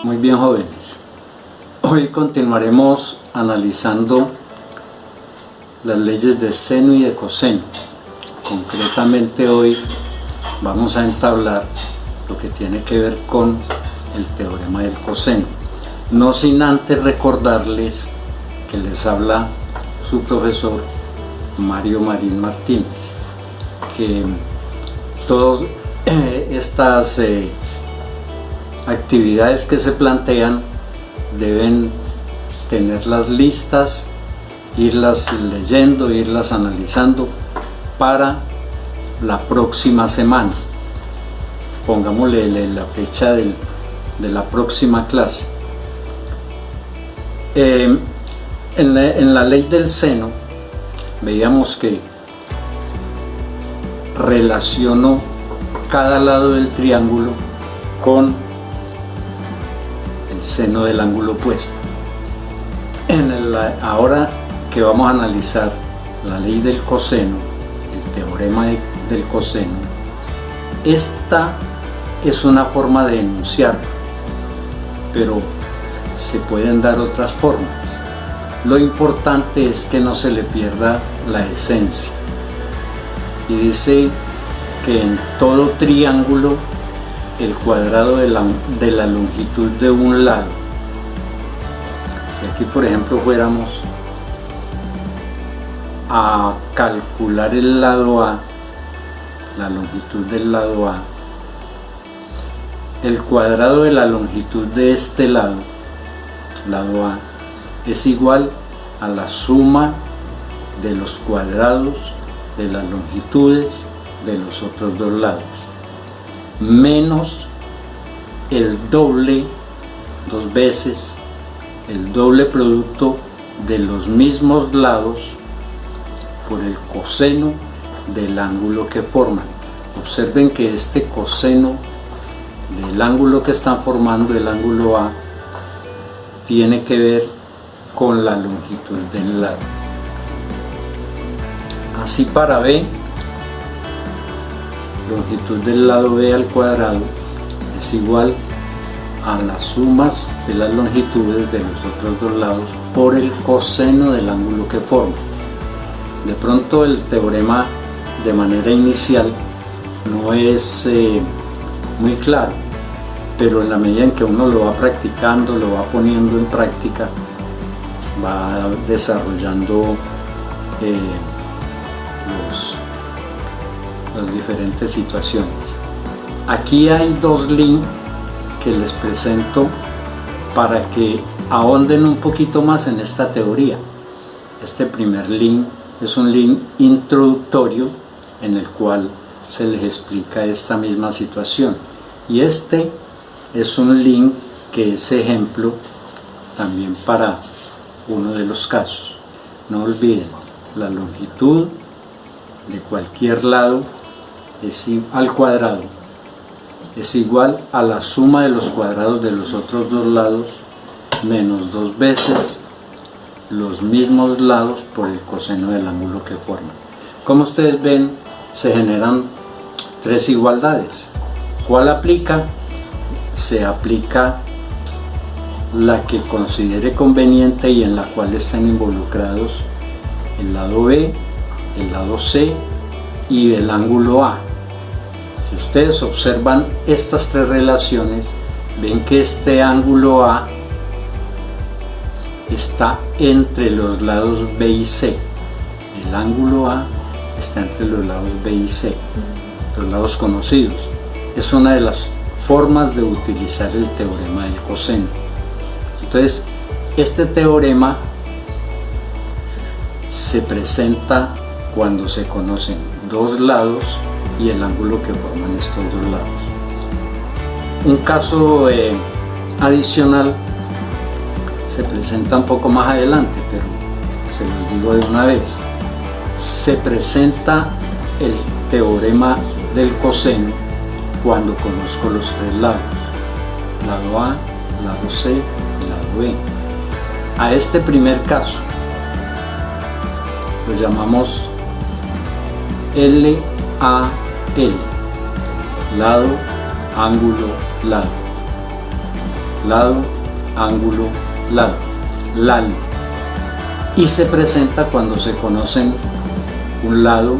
Muy bien, jóvenes, hoy continuaremos analizando las leyes de seno y de coseno. Concretamente hoy vamos a entablar lo que tiene que ver con el teorema del coseno, no sin antes recordarles que les habla su profesor Mario Marín Martínez, que todas estas actividades que se plantean deben tenerlas listas, irlas leyendo, irlas analizando para la próxima semana. Pongámosle la fecha de la próxima clase. En la ley del seno veíamos que relacionó cada lado del triángulo con el seno del ángulo opuesto. Ahora que vamos a analizar la ley del coseno, el teorema del coseno, esta es una forma de enunciarlo, pero se pueden dar otras formas. Lo importante es que no se le pierda la esencia. Y dice que en todo triángulo el cuadrado de la longitud de un lado, si aquí por ejemplo fuéramos a calcular el lado A, la longitud del lado A, el cuadrado de la longitud de este lado A, es igual a la suma de los cuadrados de las longitudes de los otros dos lados, menos el doble, dos veces, el doble producto de los mismos lados por el coseno del ángulo que forman. Observen que este coseno del ángulo que están formando, el ángulo A, tiene que ver con la longitud del lado. Así para B, longitud del lado B al cuadrado es igual a las sumas de las longitudes de los otros dos lados por el coseno del ángulo que forma. De pronto el teorema de manera inicial no es muy claro, pero en la medida en que uno lo va practicando, lo va poniendo en práctica, va desarrollando las diferentes situaciones. Aquí hay dos links que les presento para que ahonden un poquito más en esta teoría. Este primer link es un link introductorio en el cual se les explica esta misma situación, y este es un link que es ejemplo también para uno de los casos. No olviden, la longitud de cualquier lado al cuadrado es igual a la suma de los cuadrados de los otros dos lados menos dos veces los mismos lados por el coseno del ángulo que forman. Como ustedes ven, se generan tres igualdades. ¿Cuál aplica? Se aplica la que considere conveniente y en la cual están involucrados el lado B, el lado C y el ángulo A. Si ustedes observan estas tres relaciones, ven que este ángulo A está entre los lados B y C. El ángulo A está entre los lados B y C, los lados conocidos. Es una de las formas de utilizar el teorema del coseno. Entonces, este teorema se presenta cuando se conocen dos lados y el ángulo que forman estos dos lados. Un caso adicional se presenta un poco más adelante, pero se los digo de una vez. Se presenta el teorema del coseno cuando conozco los tres lados, lado A, lado C y lado B. A este primer caso lo llamamos LAL, lado, ángulo, lado. lado, ángulo, lado, lado. Y se presenta cuando se conocen un lado,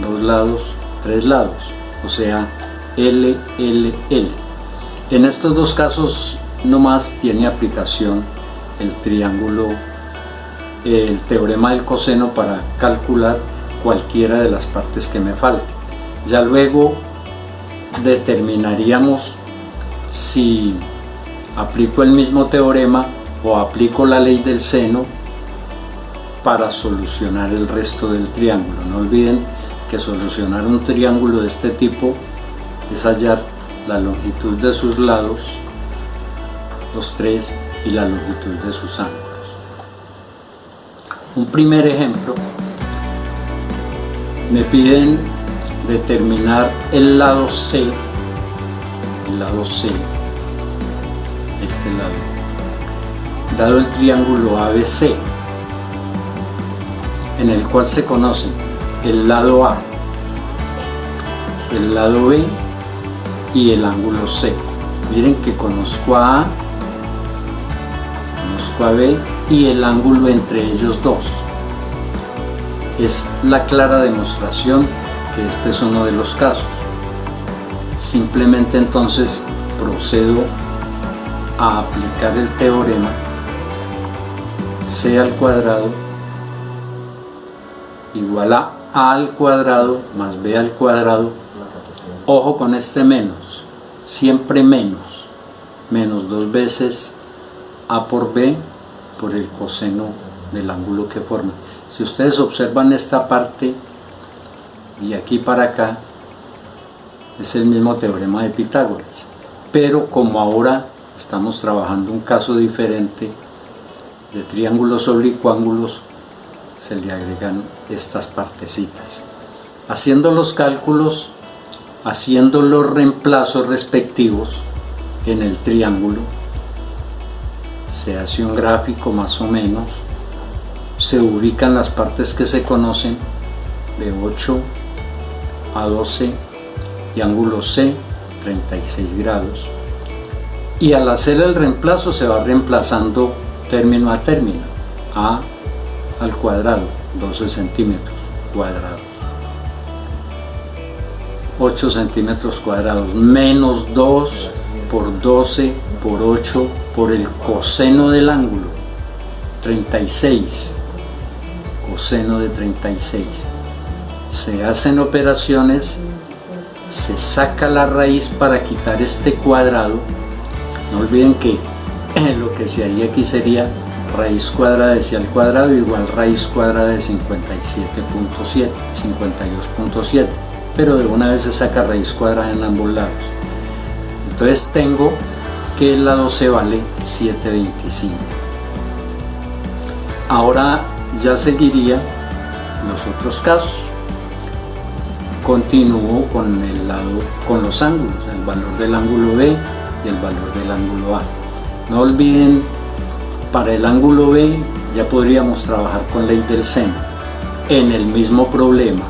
dos lados, tres lados, o sea, L, L, L. En estos dos casos nomás tiene aplicación el triángulo, el teorema del coseno para calcular cualquiera de las partes que me falte. Ya luego determinaríamos si aplico el mismo teorema o aplico la ley del seno para solucionar el resto del triángulo. No olviden que solucionar un triángulo de este tipo es hallar la longitud de sus lados, los tres, y la longitud de sus ángulos. Un primer ejemplo, me piden determinar el lado C, este lado, dado el triángulo ABC, en el cual se conocen el lado A, el lado B y el ángulo C. Miren que conozco a A, conozco a B y el ángulo entre ellos dos. Es la clara demostración que este es uno de los casos. Simplemente entonces procedo a aplicar el teorema C al cuadrado igual a al cuadrado más B al cuadrado. Ojo con este menos, siempre menos, menos dos veces A por B por el coseno del ángulo que forma. Si ustedes observan esta parte de aquí para acá, es el mismo teorema de Pitágoras, pero como ahora estamos trabajando un caso diferente de triángulos oblicuángulos, se le agregan estas partecitas. Haciendo los cálculos, haciendo los reemplazos respectivos en el triángulo, se hace un gráfico más o menos, se ubican las partes que se conocen de 8 a 12 y ángulo C 36 grados, y al hacer el reemplazo se va reemplazando término a término. A al cuadrado 12 centímetros cuadrados, 8 centímetros cuadrados menos 2 por 12 por 8 por el coseno del ángulo 36, coseno de 36. Se hacen operaciones, se saca la raíz para quitar este cuadrado. No olviden que lo que se haría aquí sería raíz cuadrada de C al cuadrado igual raíz cuadrada de 57.7, 52.7, pero de una vez se saca raíz cuadrada en ambos lados. Entonces tengo que el lado C vale 7.25. Ahora ya seguiría los otros casos. Continúo con el lado, con los ángulos, el valor del ángulo B y el valor del ángulo A. No olviden, para el ángulo B ya podríamos trabajar con ley del seno en el mismo problema,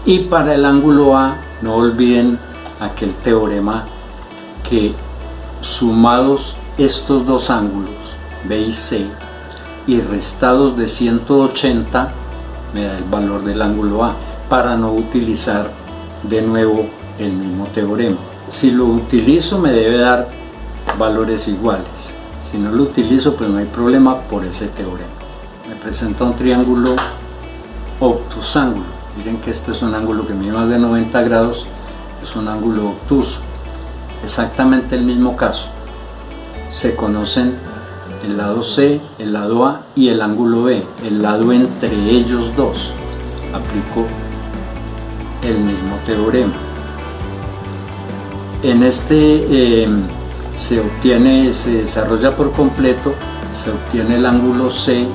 y para el ángulo A no olviden aquel teorema que sumados estos dos ángulos B y C y restados de 180 me da el valor del ángulo A, para no utilizar de nuevo el mismo teorema. Si lo utilizo me debe dar valores iguales, si no lo utilizo pues no hay problema por ese teorema. Me presenta un triángulo obtusángulo. Miren que este es un ángulo que mide más de 90 grados, es un ángulo obtuso. Exactamente el mismo caso. Se conocen el lado C, el lado A y el ángulo B, el lado entre ellos dos. Aplico el mismo teorema. En este se desarrolla por completo, se obtiene el ángulo C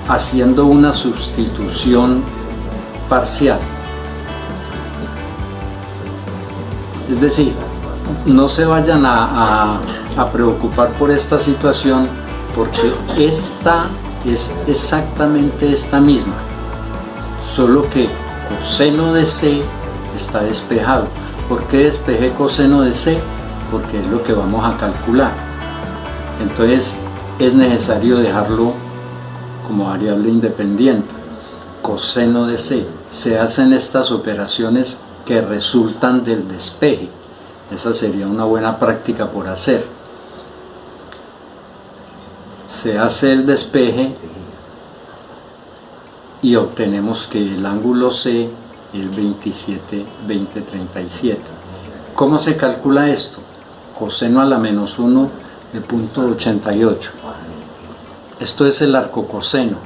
haciendo una sustitución parcial. Es decir, no se vayan a preocupar por esta situación, porque esta es exactamente esta misma, solo que coseno de C está despejado. ¿Por qué despejé coseno de C? Porque es lo que vamos a calcular. Entonces es necesario dejarlo como variable independiente. Coseno de C. Se hacen estas operaciones que resultan del despeje. Esa sería una buena práctica por hacer. Se hace el despeje y obtenemos que el ángulo C es 27,2037. ¿Cómo se calcula esto? Coseno a la menos 1 de 0.88. Esto es el arcocoseno,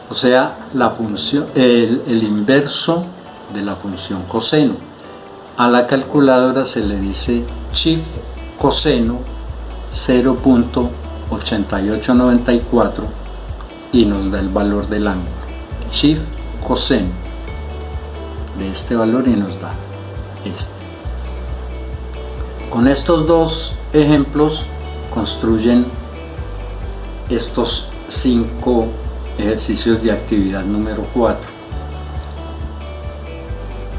o sea, la función, el inverso de la función coseno. A la calculadora se le dice shift coseno 0.8894 y nos da el valor del ángulo. Shift coseno de este valor y nos da este. Con estos dos ejemplos construyen estos 5 ejercicios de actividad número 4.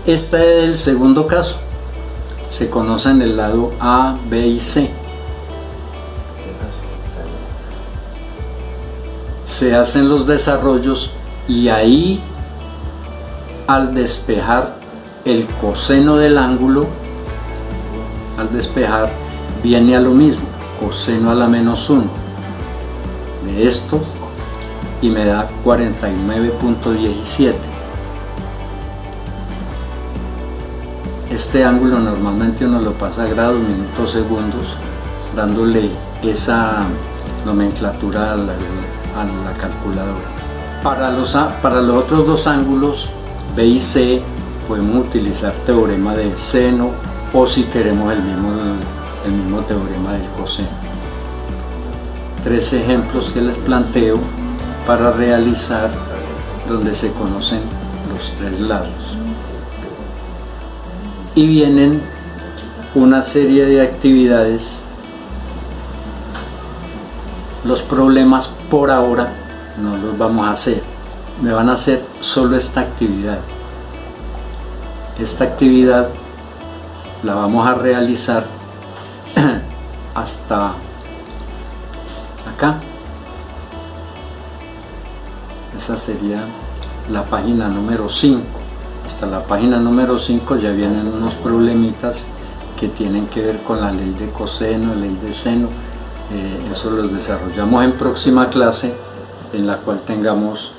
Este es el segundo caso. Se conocen el lado A, B y C. Se hacen los desarrollos y ahí, al despejar el coseno del ángulo, al despejar viene a lo mismo, coseno a la menos 1 de esto y me da 49,17. Este ángulo normalmente uno lo pasa a grados, minutos, segundos, dándole esa nomenclatura a la calculadora. Para los otros dos ángulos, B y C, podemos utilizar teorema de seno o, si queremos, el mismo teorema del coseno. 3 ejemplos que les planteo para realizar donde se conocen los 3 lados. Y vienen una serie de actividades. Los problemas por ahora no los vamos a hacer, me van a hacer solo esta actividad. Esta actividad la vamos a realizar hasta acá. Esa sería la página número 5. Hasta la página número 5 ya vienen unos problemitas que tienen que ver con la ley de coseno, ley de seno. Eso los desarrollamos en próxima clase, en la cual tengamos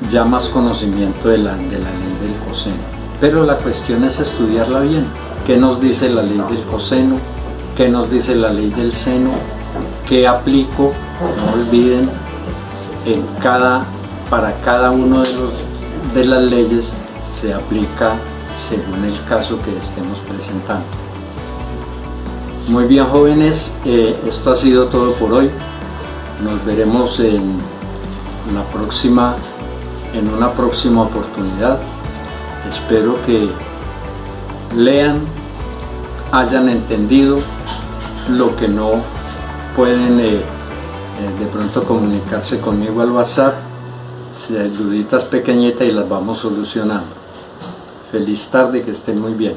ya más conocimiento de la ley del coseno. Pero la cuestión es estudiarla bien. ¿Qué nos dice la ley del coseno? ¿Qué nos dice la ley del seno? ¿Qué aplico? No olviden, para cada uno de las leyes se aplica según el caso que estemos presentando. Muy bien, jóvenes, esto ha sido todo por hoy. Nos veremos en una próxima oportunidad. Espero que lean, hayan entendido. Lo que no pueden de pronto comunicarse conmigo al WhatsApp, si hay duditas pequeñitas, y las vamos solucionando. Feliz tarde, que estén muy bien.